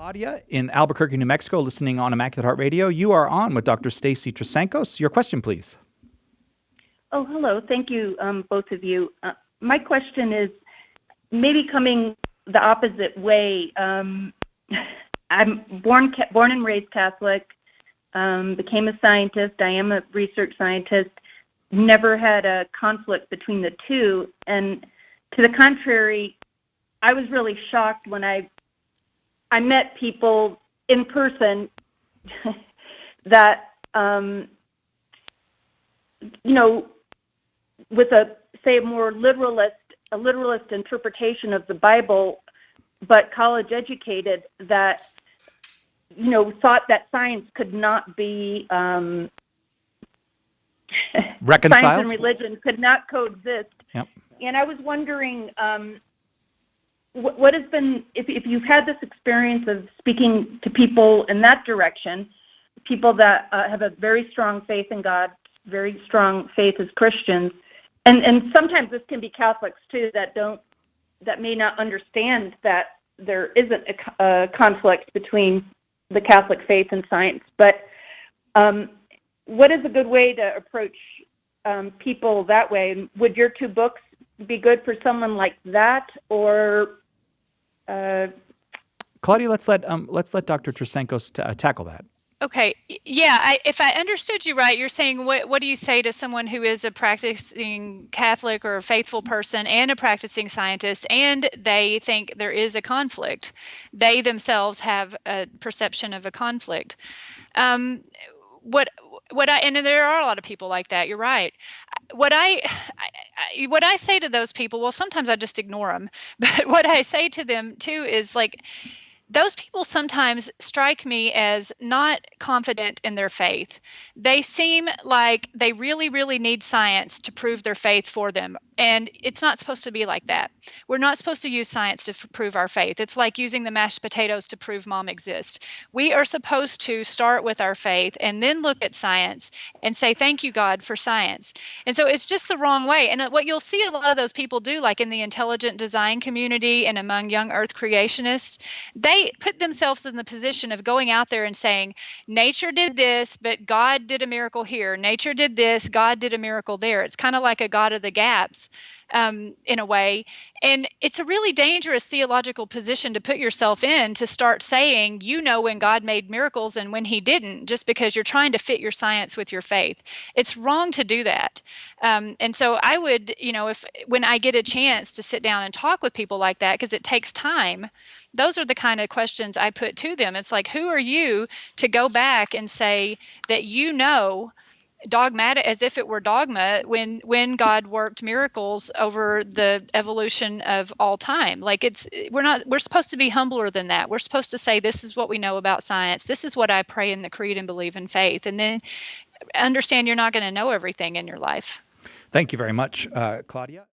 Claudia in Albuquerque, New Mexico, listening on Immaculate Heart Radio. You are on with Dr. Stacy Trasancos. Your question, please. Oh, hello. Thank you, both of you. My question is maybe coming the opposite way. I'm born and raised Catholic, became a scientist. I am a research scientist. Never had a conflict between the two. And to the contrary, I was really shocked when I met people in person that, with a more literalist interpretation of the Bible, but college educated, that, thought that science could not be, reconciled? Science and religion could not coexist. Yep. And I was wondering, what has been, if you've had this experience of speaking to people in that direction, people that have a very strong faith in God, very strong faith as Christians, and sometimes this can be Catholics too that may not understand that there isn't a conflict between the Catholic faith and science. But what is a good way to approach people that way? And would your two books be good for someone like that, or? Claudia, let's let Dr. Trasancos tackle that. Okay. Yeah. If I understood you right, you're saying what do you say to someone who is a practicing Catholic or a faithful person and a practicing scientist, and they think there is a conflict? They themselves have a perception of a conflict. And there are a lot of people like that. You're right. What I say to those people, well, sometimes I just ignore them, but what I say to them too is like, those people sometimes strike me as not confident in their faith. They seem like they really, really need science to prove their faith for them. And it's not supposed to be like that. We're not supposed to use science to prove our faith. It's like using the mashed potatoes to prove mom exists. We are supposed to start with our faith and then look at science and say, thank you, God, for science. And so it's just the wrong way. And what you'll see a lot of those people do, like in the intelligent design community and among young earth creationists, they put themselves in the position of going out there and saying, nature did this, but God did a miracle here. Nature did this, God did a miracle there. It's kind of like a God of the gaps. In a way. And it's a really dangerous theological position to put yourself in, to start saying, when God made miracles and when he didn't, just because you're trying to fit your science with your faith. It's wrong to do that. And so I would, when I get a chance to sit down and talk with people like that, because it takes time, those are the kind of questions I put to them. It's like, who are you to go back and say that dogmatic, as if it were dogma, when God worked miracles over the evolution of all time? Like we're supposed to be humbler than that. We're supposed to say, this is what we know about science. This is what I pray in the creed and believe in faith. And then understand you're not going to know everything in your life. Thank you very much, Claudia.